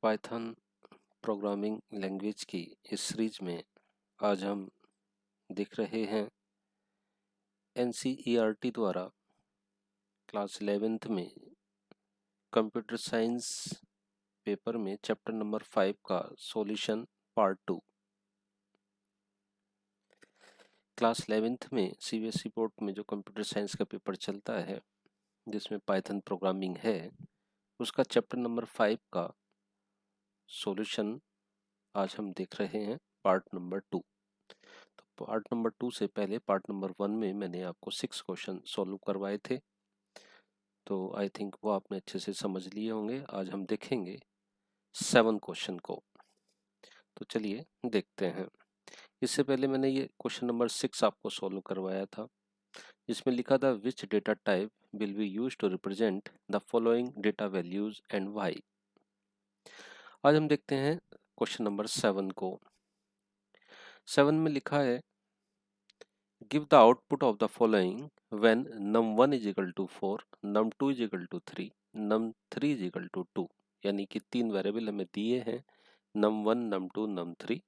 Python programming language की इस series में आज हम देख रहे हैं NCERT द्वारा क्लास 11th में कंप्यूटर साइंस पेपर में चैप्टर नंबर 5 का सॉल्यूशन पार्ट 2। क्लास 11th में CBSE बोर्ड में जो कंप्यूटर साइंस का पेपर चलता है जिसमें पाइथन प्रोग्रामिंग है, उसका चैप्टर नंबर 5 का सॉल्यूशन आज हम देख रहे हैं पार्ट नंबर 2। तो पार्ट नंबर 2 से पहले पार्ट नंबर 1 में मैंने आपको 6 क्वेश्चन सॉल्व करवाए थे, तो आई थिंक वो आपने अच्छे से समझ लिए होंगे। आज हम देखेंगे 7 क्वेश्चन को। तो चलिए देखते हैं। इससे पहले मैंने ये क्वेश्चन नंबर 6 आपको सॉल्व करवाया था, जिसमें लिखा था which data type will be use to represent the following data values and Y. आज हम देखते हैं क्वेश्चन नंबर 7 को। 7 में लिखा है give the output of the following when num1 is equal to 4, num2 is equal to 3, num3 is equal to 2। यानी कि 3 वेरिएबल हमें दिए हैं, num1, num2, num3।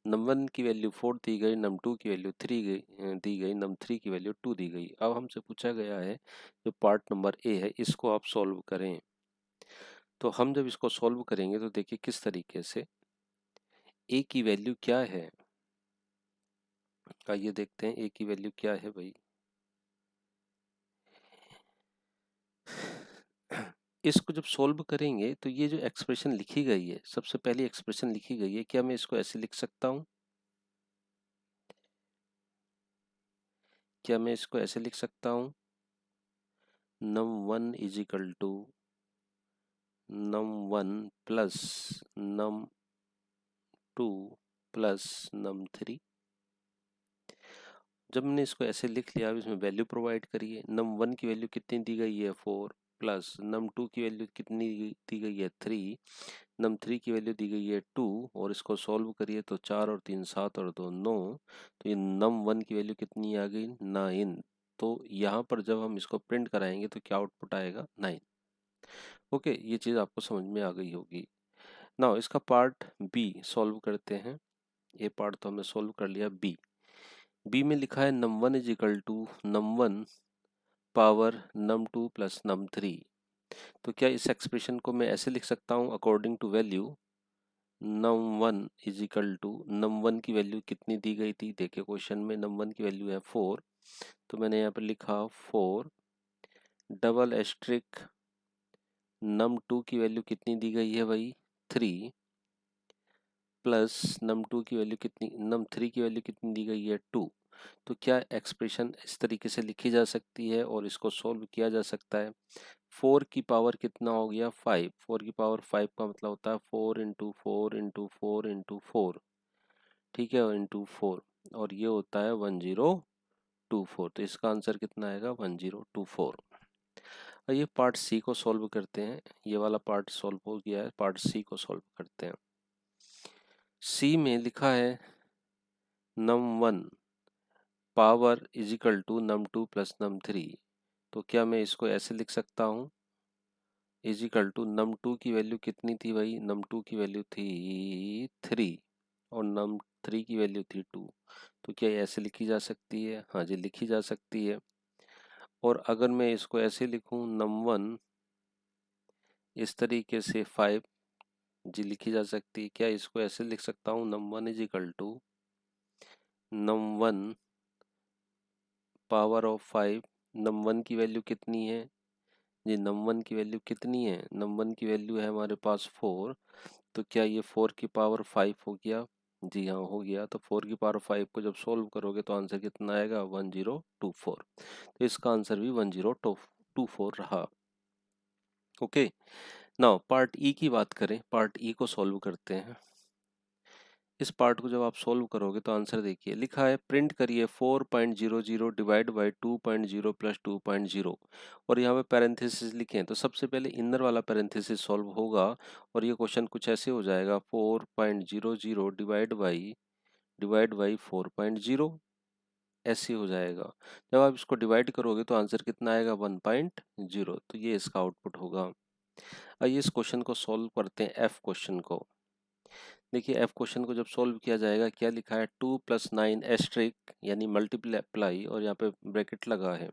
num1 की वैल्यू 4 दी गई, num2 की वैल्यू 3 दी गई, num3 की वैल्यू 2 दी गई। अब हमसे पूछा गया है जो पार्ट नंबर ए है इसको आप सॉल्व करें। तो हम जब इसको सॉल्व करेंगे तो देखिए किस तरीके से। ए की वैल्यू क्या है, आइए देखते हैं ए की वैल्यू क्या है भाई। इसको जब सॉल्व करेंगे तो ये जो एक्सप्रेशन लिखी गई है, सबसे पहली एक्सप्रेशन लिखी गई है, क्या मैं इसको ऐसे लिख सकता हूं? क्या मैं इसको ऐसे लिख सकता हूं? num1 is equal to num1 plus num2 plus num3। जब मैंने इसको ऐसे लिख लिया, अब इसमें वैल्यू प्रोवाइड करिए। num1 की वैल्यू कितनी दी गई है 4, प्लस num2 की वैल्यू कितनी दी गई है 3, num3 की वैल्यू दी गई है 2, और इसको सॉल्व करिए तो 4 और 3 7 और 2 9। तो ये num1 की वैल्यू कितनी आ गई 9। तो यहाँ पर जब हम इसको प्रिंट कराएंगे तो क्या आउटपुट आएगा 9। ओके, ये चीज़ आपको समझ में आ गई होगी। नाउ इसका पार्ट बी सॉल्व करते हैं। ये पार्ट तो हमने सॉल्व कर लिया। बी में लिखा है num1 is equal to num1 power num2 plus num3। तो क्या इस एक्सप्रेशन को मैं ऐसे लिख सकता हूँ according to value num1 is equal to num1 की वैल्यू कितनी दी गई थी, देखिए क्वेश्चन में num1 की वैल्यू है 4, तो मैंने यहाँ पर लिखा 4 डबल एस्ट्रिक num2 की वैल्यू कितनी दी गई है भाई 3, प्लस num2 की वैल्यू कितनी, num3 की वैल्यू कितनी दी गई है 2। तो क्या एक्सप्रेशन इस तरीके से लिखी जा सकती है और इसको सॉल्व किया जा सकता है। 4 की पावर कितना हो गया 5, 4 की पावर 5 का मतलब होता है 4 इंटू 4 इंटू 4 इंटू 4, ठीक है, इंटू 4, और ये होता है 1024। तो इसका आंसर कितना आएगा 1024। और ये पार्ट सी को सॉल्व करते हैं। ये वाला पार्ट सॉल्व हो गया है, पार्ट सी को सॉल्व करते हैं। सी में लिखा है num1 power is equal to num2 plus num3। तो क्या मैं इसको ऐसे लिख सकता हूँ, इज इक्वल टू num2 की वैल्यू कितनी थी भाई, num2 की वैल्यू थी 3 और num3 की वैल्यू थी 2। तो क्या ये ऐसे लिखी जा सकती है? हाँ जी, लिखी जा सकती है। और अगर मैं इसको ऐसे लिखूं num1 इस तरीके से 5 जी लिखी जा सकती है। क्या इसको ऐसे लिख सकता हूँ num1 is equal to num1 power of 5। num1 की वैल्यू कितनी है जी, num1 की वैल्यू कितनी है, num1 की वैल्यू है हमारे पास 4। तो क्या ये 4 की पावर 5 हो गया? जी हाँ, हो गया। तो 4 की पावर 5 को जब सोल्व करोगे तो आंसर कितना आएगा 1024। तो इसका आंसर भी 1024 रहा। ओके, नाउ पार्ट ई की बात करें, पार्ट ई को सॉल्व करते हैं। इस पार्ट को जब आप सॉल्व करोगे तो आंसर देखिए, लिखा है प्रिंट करिए 4.00 डिवाइड बाई 2.0 प्लस 2.0, और यहाँ पे पैरेंथेसिस लिखे हैं। तो सबसे पहले इनर वाला पैरेंथेसिस सॉल्व होगा और ये क्वेश्चन कुछ ऐसे हो जाएगा 4.00 डिवाइड बाई 4.0, ऐसे हो जाएगा। जब आप इसको डिवाइड करोगे तो आंसर कितना आएगा 1.0। तो ये इसका आउटपुट होगा। आइए इस क्वेश्चन को सॉल्व करते हैं, एफ क्वेश्चन को। देखिए एफ क्वेश्चन को जब सॉल्व किया जाएगा, क्या लिखा है, 2 + 9 एस्ट्रिक यानी मल्टीप्लाई, और यहाँ पे ब्रैकेट लगा है।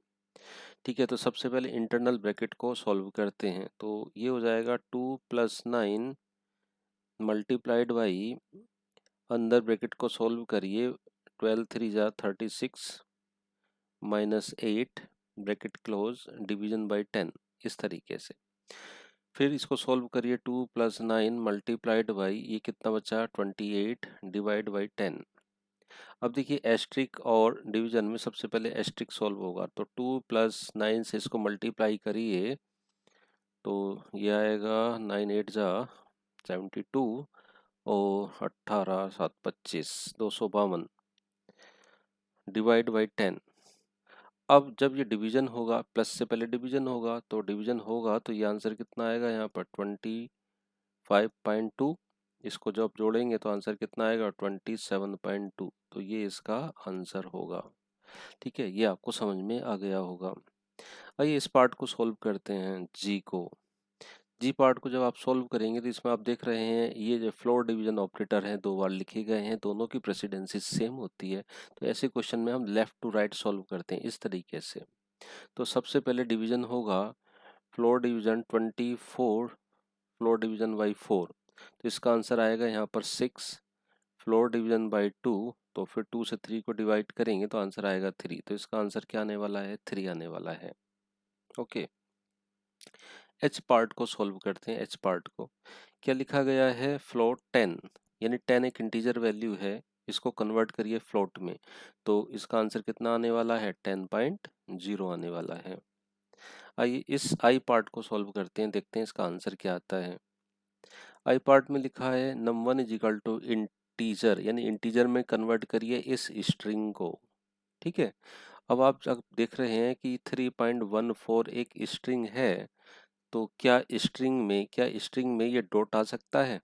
ठीक है, तो सबसे पहले इंटरनल ब्रैकेट को सॉल्व करते हैं। तो ये हो जाएगा 2 + 9 मल्टीप्लाइड बाई, अंदर ब्रैकेट को सॉल्व करिए, 12 3 जा 36 -8 ब्रैकेट क्लोज, डिवीजन बाई 10, इस तरीके से। फिर इसको सॉल्व करिए, 2 + 9 मल्टीप्लाइड बाई, ये कितना बचा, 28 डिवाइड बाई 10। अब देखिए एस्ट्रिक और डिवीजन में सबसे पहले एस्ट्रिक सॉल्व होगा, तो 2 + 9 से इसको मल्टीप्लाई करिए, तो ये आएगा 9 8 जा 72 और 18 7 25 252 डिवाइड बाई 10। अब जब ये डिवीजन होगा, प्लस से पहले डिवीजन होगा, तो डिवीजन होगा तो ये आंसर कितना आएगा यहाँ पर 25.2। इसको जब जोड़ेंगे तो आंसर कितना आएगा 27.2, तो ये इसका आंसर होगा। ठीक है, ये आपको समझ में आ गया होगा। आइए इस पार्ट को सॉल्व करते हैं, जी को। जी पार्ट को जब आप सॉल्व करेंगे तो इसमें आप देख रहे हैं ये जो फ्लोर डिवीजन ऑपरेटर हैं, दो बार लिखे गए हैं, दोनों की प्रेसिडेंसी सेम होती है। तो ऐसे क्वेश्चन में हम लेफ्ट टू राइट सॉल्व करते हैं इस तरीके से। तो सबसे पहले डिवीजन होगा, floor division 24 floor division by 4, तो इसका आंसर आएगा यहाँ पर 6। फ्लोर डिवीजन बाई 2, तो फिर 2 से 3 को डिवाइड करेंगे तो आंसर आएगा 3, तो इसका आंसर क्या आने वाला है, 3 आने वाला है। ओके, एच पार्ट को सॉल्व करते हैं। एच पार्ट को क्या लिखा गया है, फ्लोट 10, यानी 10 एक इंटीजर वैल्यू है, इसको कन्वर्ट करिए फ्लोट में, तो इसका आंसर कितना आने वाला है, 10.0 आने वाला है। आइए इस आई पार्ट को सॉल्व करते हैं, देखते हैं इसका आंसर क्या आता है। आई पार्ट में लिखा है num1 = इंटीजर, यानी इंटीजर में कन्वर्ट करिए इस स्ट्रिंग को। ठीक है, अब आप जब देख रहे हैं कि 3.14 एक स्ट्रिंग है, तो क्या स्ट्रिंग में ये डॉट आ सकता है?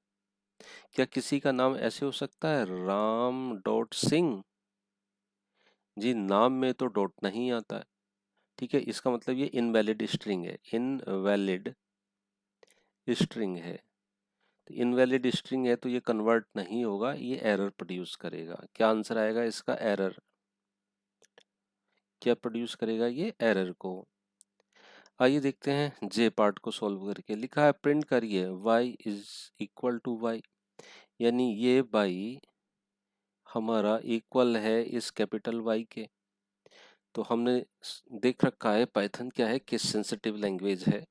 क्या किसी का नाम ऐसे हो सकता है, राम डॉट सिंह? जी, नाम में तो डॉट नहीं आता है। ठीक है, इसका मतलब ये इनवैलिड स्ट्रिंग है, इनवैलिड स्ट्रिंग है। तो इनवैलिड स्ट्रिंग है तो ये कन्वर्ट नहीं होगा, ये एरर प्रोड्यूस करेगा। क्या आंसर आएगा इसका, एरर। क्या प्रोड्यूस करेगा ये, एरर को। आइए देखते हैं जे पार्ट को सॉल्व करके। लिखा है प्रिंट करिए y = y, यानी ये y हमारा इक्वल है इस कैपिटल Y के। तो हमने देख रखा है पाइथन क्या है, केस सेंसिटिव लैंग्वेज है।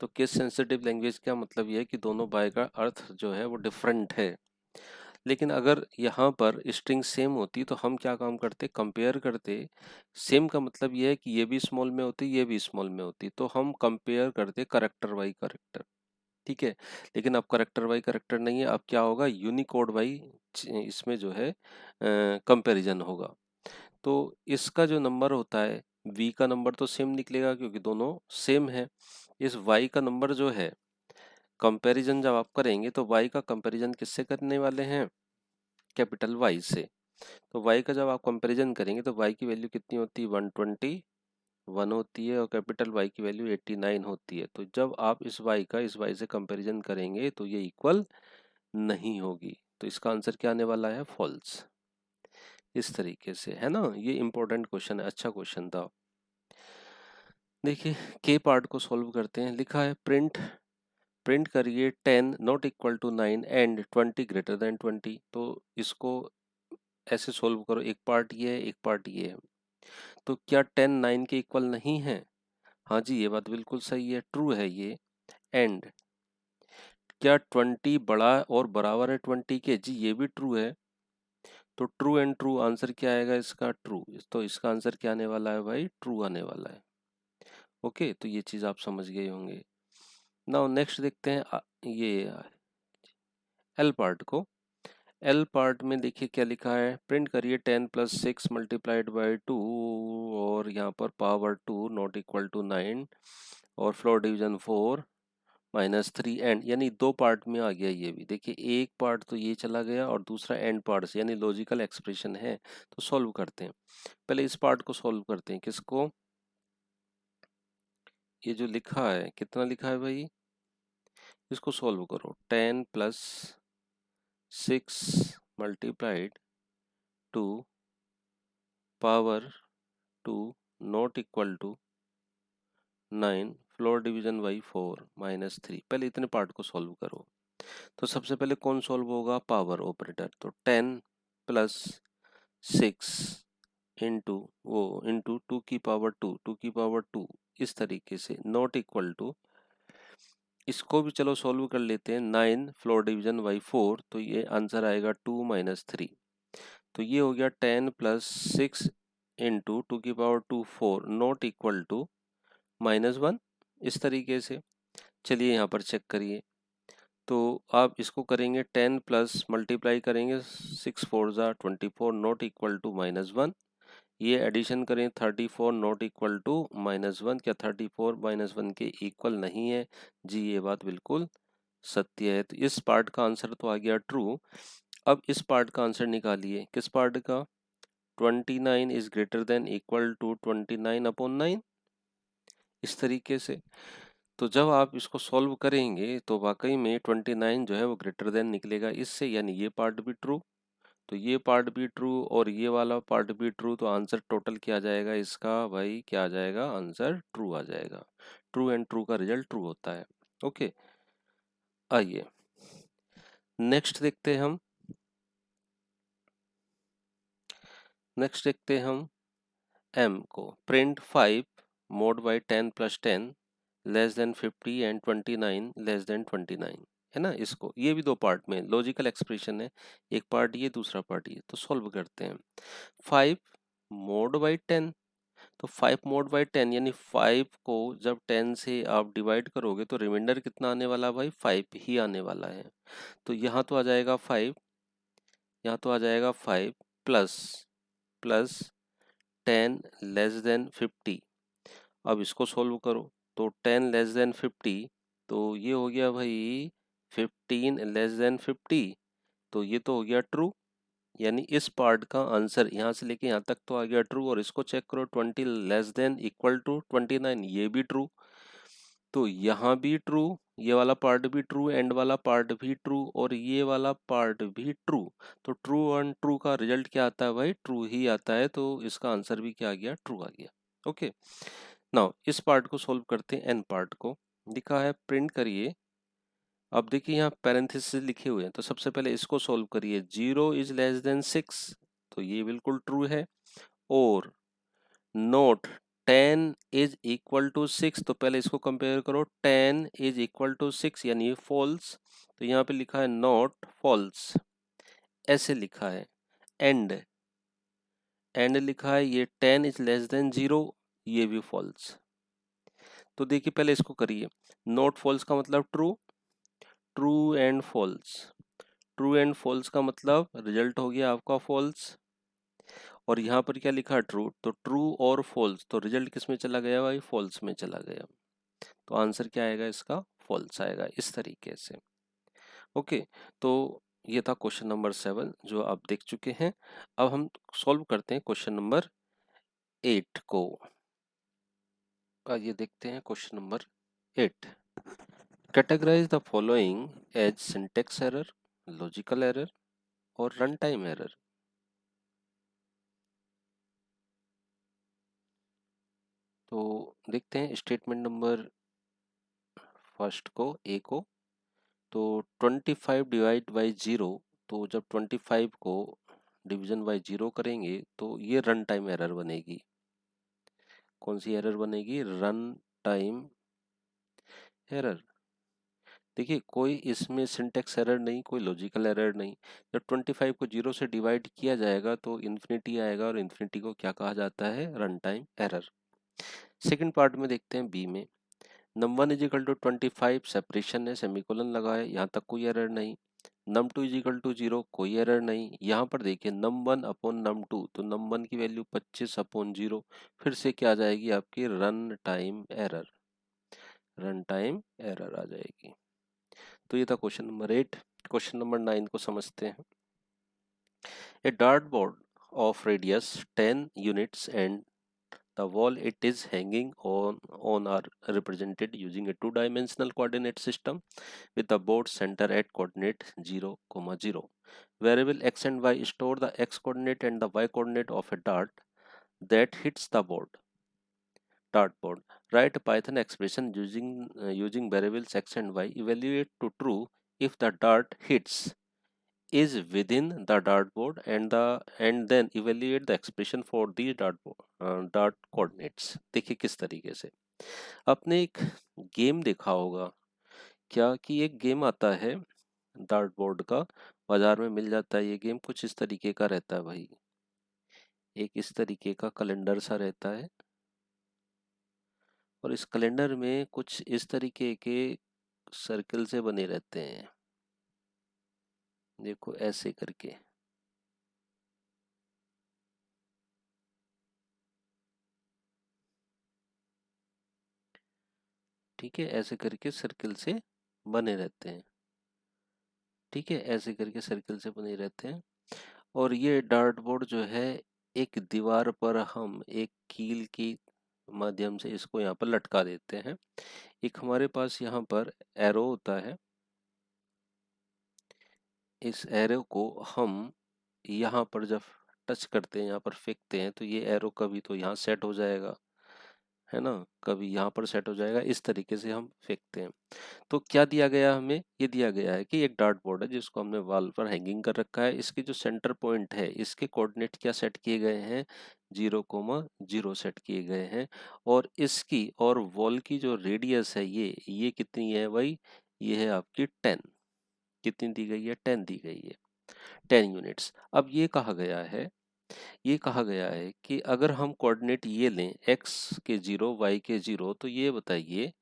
तो केस सेंसिटिव लैंग्वेज का मतलब ये है कि दोनों बाय का अर्थ जो है वो डिफरेंट है। लेकिन अगर यहाँ पर स्ट्रिंग सेम होती तो हम क्या काम करते, कंपेयर करते। सेम का मतलब ये है कि ये भी स्मॉल में होती, ये भी स्मॉल में होती, तो हम कंपेयर करते करेक्टर बाई करेक्टर। ठीक है, लेकिन अब करेक्टर बाई करेक्टर नहीं है, अब क्या होगा, यूनिकोड बाई, इसमें जो है कंपैरिजन होगा। तो इसका जो नंबर होता है, v का नंबर तो सेम निकलेगा क्योंकि दोनों सेम है। इस y का नंबर जो है, कंपैरिजन जब आप करेंगे तो y का कंपैरिजन किससे करने वाले हैं, कैपिटल Y से। तो y का जब आप कंपैरिजन करेंगे तो y की वैल्यू कितनी होती है, 121 होती है, और कैपिटल Y की वैल्यू 89 होती है। तो जब आप इस y का इस y से कंपैरिजन करेंगे तो ये इक्वल नहीं होगी, तो इसका आंसर क्या आने वाला है, फॉल्स। इस तरीके से, है ना, ये इंपॉर्टेंट क्वेश्चन है, अच्छा क्वेश्चन था। देखिए के पार्ट को सॉल्व करते हैं। लिखा है प्रिंट करिए 10 ≠ 9 एंड 20 > 20। तो इसको ऐसे सॉल्व करो, एक पार्ट ये है, एक पार्ट ये है। तो क्या 10 9 के इक्वल नहीं है? हाँ जी, ये बात बिल्कुल सही है, ट्रू है ये। एंड क्या 20 बड़ा और बराबर है 20 के? जी, ये भी ट्रू है। तो ट्रू एंड ट्रू, आंसर क्या आएगा इसका, ट्रू। तो इसका आंसर क्या आने वाला है भाई, ट्रू आने वाला है। ओके, तो ये चीज आप समझ गए होंगे। नाउ नेक्स्ट देखते हैं ये एल पार्ट को। एल पार्ट में देखिए क्या लिखा है, प्रिंट करिए 10 + 6 × 2, और यहाँ पर पावर 2 ≠ 9, और फ्लोर डिवीजन 4 -3 एंड, यानी दो पार्ट में आ गया ये भी। देखिए एक पार्ट तो ये चला गया और दूसरा एंड पार्ट से, यानी लॉजिकल एक्सप्रेशन है। तो सॉल्व करते हैं, पहले इस पार्ट को सॉल्व करते हैं। किसको, ये जो लिखा है, कितना लिखा है भाई, इसको सॉल्व करो। 10 plus 6 multiplied to power 2 not equal to 9 floor division by 4 minus 3। पहले इतने पार्ट को सॉल्व करो। तो सबसे पहले कौन सॉल्व होगा? Power operator. तो 10 प्लस 6 इंटू 2 की पावर 2 इस तरीके से नॉट इक्वल टू, इसको भी चलो सॉल्व कर लेते हैं। 9 फ्लोर डिवीजन बाई 4, तो ये आंसर आएगा 2 माइनस 3। तो ये हो गया 10 प्लस 6 इंटू 2 की पावर 2 4 नॉट इक्वल टू -1। इस तरीके से चलिए यहाँ पर चेक करिए। तो आप इसको करेंगे 10 प्लस मल्टीप्लाई करेंगे 6 4 ज़ा 24 नॉट इक्वल टू -1। ये एडिशन करें 34 नॉट इक्वल टू -1। क्या 34 -1 के इक्वल नहीं है? जी ये बात बिल्कुल सत्य है। तो इस पार्ट का आंसर तो आ गया ट्रू। अब इस पार्ट का आंसर निकालिए। किस पार्ट का? 29 is greater than equal to 29/9, इस तरीके से। तो जब आप इसको सॉल्व करेंगे तो वाकई में 29 जो है वो ग्रेटर देन निकलेगा इससे, यानी ये पार्ट भी ट्रू, तो ये पार्ट भी ट्रू और ये वाला पार्ट भी ट्रू। तो आंसर टोटल क्या आ जाएगा इसका भाई? क्या आ जाएगा? आंसर ट्रू आ जाएगा। ट्रू एंड ट्रू का रिजल्ट ट्रू होता है। ओके, आइए नेक्स्ट देखते हैं हम। नेक्स्ट देखते हैं हम m को। Print 5 mode by 10 plus 10 less than 50 and 29 less than 29, है ना। इसको, ये भी दो पार्ट में लॉजिकल एक्सप्रेशन है, एक पार्ट ये दूसरा पार्ट ये। तो सॉल्व करते हैं। 5 मोड बाई 10, तो 5 मोड बाई 10 यानी 5 को जब 10 से आप डिवाइड करोगे तो रिमाइंडर कितना आने वाला भाई? 5 ही आने वाला है। तो यहाँ तो आ जाएगा 5, यहाँ तो आ जाएगा 5 प्लस प्लस 10 लेस देन 50। अब इसको सोल्व करो। तो 10 लेस देन 50, तो ये हो गया भाई 15 लेस देन 50। तो ये तो हो गया ट्रू, यानी इस पार्ट का आंसर यहाँ से लेके यहाँ तक तो आ गया ट्रू। और इसको चेक करो, 20 लेस देन इक्वल टू 29, ये भी ट्रू। तो यहाँ भी ट्रू, ये वाला पार्ट भी ट्रू, एंड वाला पार्ट भी ट्रू, और ये वाला पार्ट भी ट्रू। तो ट्रू एंड ट्रू का रिजल्ट क्या आता है भाई? ट्रू ही आता है। तो इसका आंसर भी क्या आ गया? ट्रू आ गया। ओके, नाउ इस पार्ट को सोल्व करते हैं। एन पार्ट को लिखा है प्रिंट करिए। अब देखिए यहाँ पैरेंथेसिस लिखे हुए हैं, तो सबसे पहले इसको सोल्व करिए। 0 इज लेस देन 6, तो ये बिल्कुल ट्रू है। और नोट 10 इज इक्वल टू 6, तो पहले इसको कंपेयर करो। 10 इज इक्वल टू 6 यानी ये फॉल्स, तो यहाँ पे लिखा है नॉट फॉल्स, ऐसे लिखा है। एंड एंड लिखा है ये 10 इज लेस देन 0, ये भी फॉल्स। तो देखिए पहले इसको करिए। नॉट फॉल्स का मतलब true, true and false. True and false का मतलब रिजल्ट हो गया आपका फॉल्स। और यहाँ पर क्या लिखा? ट्रू। तो ट्रू और फॉल्स, तो रिजल्ट किस में चला गया भाई? फॉल्स में चला गया। तो आंसर क्या आएगा इसका? फॉल्स आएगा, इस तरीके से। ओके, तो ये था क्वेश्चन नंबर 7 जो आप देख चुके हैं। अब हम सॉल्व करते हैं क्वेश्चन नंबर 8 को। आइए देखते हैं question number 8। Categorize the following as syntax error, logical error और रन टाइम एरर। तो देखते हैं स्टेटमेंट नंबर फर्स्ट को, ए को। तो 25 डिवाइड बाई 0, तो जब 25 को डिवीजन बाई 0 करेंगे तो ये रन टाइम एरर बनेगी। कौन सी एरर बनेगी? Run time error. देखिए कोई इसमें सिंटेक्स एरर नहीं, कोई लॉजिकल एरर नहीं। जब 25 को 0 से डिवाइड किया जाएगा तो इन्फिनिटी आएगा, और इन्फिनिटी को क्या कहा जाता है? Run time error. Second part में देखते हैं बी में। नम 1 इज इक्वल टू 25, सेपरेशन है, सेमीकोलन लगा है, यहाँ तक कोई एरर नहीं। नम 2 इज इक्वल टू 0, कोई एरर नहीं। यहाँ पर देखिए नम 1 अपॉन नम 2, तो नम 1 की वैल्यू 25 अपॉन 0, फिर से क्या आ जाएगी आपकी? Run time error. Run time error आ जाएगी। तो ये था क्वेश्चन नंबर 8। क्वेश्चन नंबर 9 को समझते हैं। ए dart board of radius 10 units and The wall it is hanging on are represented using a two-dimensional coordinate system with the board center at coordinate 0, 0. Variable x and y store the x coordinate and the y coordinate of a dart that hits the dartboard. Write a Python expression using variables x and y. Evaluate to true if the dart hits is within the dartboard and then evaluate the expression for these dart coordinates. देखिए किस तरीके से आपने एक game देखा होगा क्या कि एक गेम आता है डार्ट बोर्ड का, बाजार में मिल जाता है। ये गेम कुछ इस तरीके का रहता है भाई, एक इस तरीके का कैलेंडर सा रहता है और इस कैलेंडर में कुछ इस तरीके के सर्कल से बने रहते हैं, देखो ऐसे करके। ठीक है, ऐसे करके सर्कल से बने रहते हैं। ठीक है, ऐसे करके सर्कल से बने रहते हैं और ये डार्ट बोर्ड जो है एक दीवार पर हम एक कील की माध्यम से इसको यहाँ पर लटका देते हैं। एक हमारे पास यहाँ पर एरो होता है, इस एरो को हम यहाँ पर जब टच करते हैं, यहाँ पर फेंकते हैं तो ये एरो कभी तो यहाँ सेट हो जाएगा, है ना, कभी यहाँ पर सेट हो जाएगा। इस तरीके से हम फेंकते हैं। तो क्या दिया गया हमें, ये दिया गया है कि एक डार्ट बोर्ड है जिसको हमने वॉल पर हैंगिंग कर रखा है। इसके जो सेंटर पॉइंट है इसके कोऑर्डिनेट क्या सेट किए गए हैं, 0, 0 सेट किए गए हैं और इसकी और वॉल की जो रेडियस है ये कितनी है भाई, ये है आपकी 10। कितनी दी गई है, 10 दी गई है, 10 यूनिट्स। अब ये कहा गया है कि अगर हम कोऑर्डिनेट ये लें x के 0 y के 0 तो ये बताइए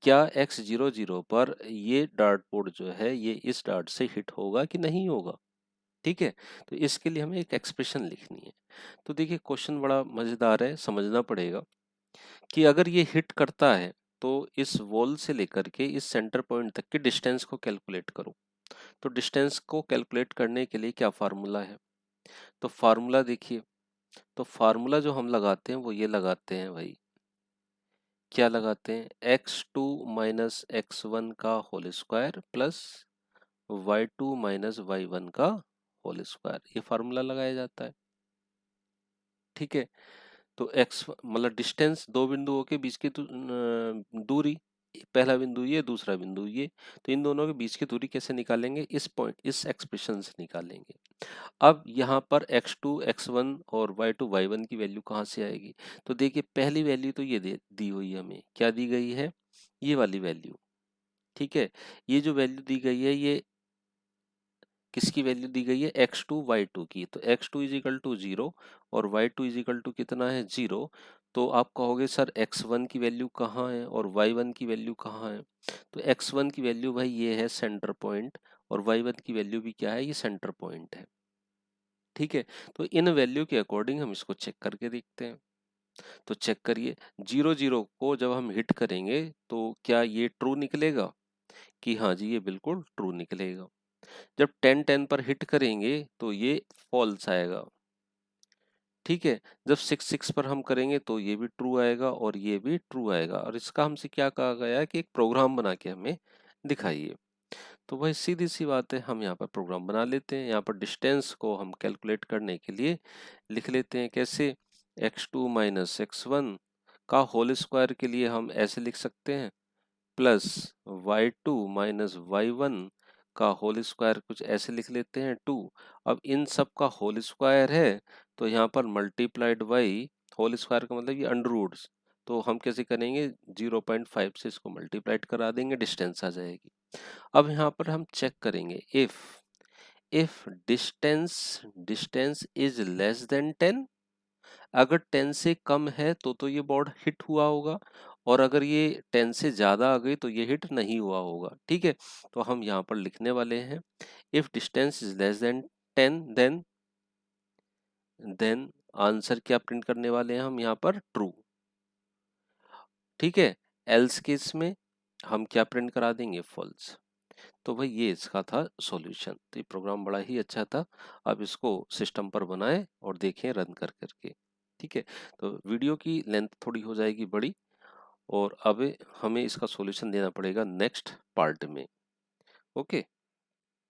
क्या x 0 0 पर ये डार्ट बोर्ड जो है ये इस डार्ट से हिट होगा कि नहीं होगा। ठीक है, तो इसके लिए हमें एक एक्सप्रेशन लिखनी है। तो देखिए क्वेश्चन बड़ा मजेदार है, समझना पड़ेगा कि अगर ये हिट करता है तो इस वॉल से लेकर के इस सेंटर पॉइंट तक के डिस्टेंस को कैलकुलेट करो। तो डिस्टेंस को कैलकुलेट करने के लिए क्या फार्मूला है, तो फार्मूला देखिए, तो फार्मूला जो हम लगाते हैं वो ये लगाते हैं भाई, क्या लगाते हैं, x2 माइनस x1 का whole square plus y2 minus y1 का होल स्क्वायर, ये फार्मूला लगाया जाता है। ठीक है, तो x मतलब डिस्टेंस दो बिंदुओं के बीच की दूरी, पहला बिंदु ये दूसरा बिंदु ये, तो इन दोनों के बीच की दूरी कैसे निकालेंगे, इस पॉइंट इस एक्सप्रेशन से निकालेंगे। अब यहाँ पर x2 x1 और y2 y1 की वैल्यू कहाँ से आएगी, तो देखिए पहली वैल्यू तो ये दी हुई है, हमें क्या दी गई है, ये वाली वैल्यू। ठीक है, ये जो वैल्यू दी गई है ये किसकी वैल्यू दी गई है, x2 y2 की। तो x2 इज इक्वल टू 0 और y2 इज इक्वल टू कितना है, 0। तो आप कहोगे सर x1 की वैल्यू कहाँ है और y1 की वैल्यू कहाँ है, तो x1 की वैल्यू भाई ये है सेंटर पॉइंट और y1 की वैल्यू भी क्या है, ये सेंटर पॉइंट है। ठीक है, तो इन वैल्यू के अकॉर्डिंग हम इसको चेक करके देखते हैं। तो चेक करिए, 0 0 को जब हम हिट करेंगे तो क्या ये ट्रू निकलेगा, कि हाँ जी ये बिल्कुल ट्रू निकलेगा। जब 10 10 पर हिट करेंगे तो ये फॉल्स आएगा। ठीक है, जब 6 6 पर हम करेंगे तो ये भी ट्रू आएगा और ये भी ट्रू आएगा। और इसका हमसे क्या कहा गया है कि एक प्रोग्राम बना के हमें दिखाइए। तो वही सीधी सी बात है, हम यहाँ पर प्रोग्राम बना लेते हैं। यहाँ पर डिस्टेंस को हम कैलकुलेट करने के लिए लिख लेते हैं कैसे, x2 माइनस x1 का होल स्क्वायर के लिए हम ऐसे लिख सकते हैं, प्लस y2 माइनस y1 का होल स्क्वायर कुछ ऐसे लिख लेते हैं 2। अब इन सब का होल स्क्वायर है तो यहाँ पर मल्टीप्लाइड बाई, होल स्क्वायर का मतलब ये अंडर रूट्स, तो हम कैसे करेंगे 0.5 से इसको मल्टीप्लाइड करा देंगे, डिस्टेंस आ जाएगी। अब यहाँ पर हम चेक करेंगे if distance distance is less than 10, अगर 10 से कम है तो ये बोर्ड हिट हुआ होगा और अगर ये 10 से ज्यादा आ गई तो ये हिट नहीं हुआ होगा। ठीक है, तो हम यहाँ पर लिखने वाले हैं if distance is less than 10 then answer क्या प्रिंट करने वाले हैं हम यहाँ पर, ट्रू। ठीक है, एल्स केस में हम क्या प्रिंट करा देंगे, फॉल्स। तो भाई ये इसका था सॉल्यूशन। तो ये प्रोग्राम बड़ा ही अच्छा था, अब इसको सिस्टम पर बनाएं और देखें रन कर करके। ठीक है, तो वीडियो की लेंथ थोड़ी हो जाएगी बड़ी, और अब हमें इसका सॉल्यूशन देना पड़ेगा नेक्स्ट पार्ट में। ओके।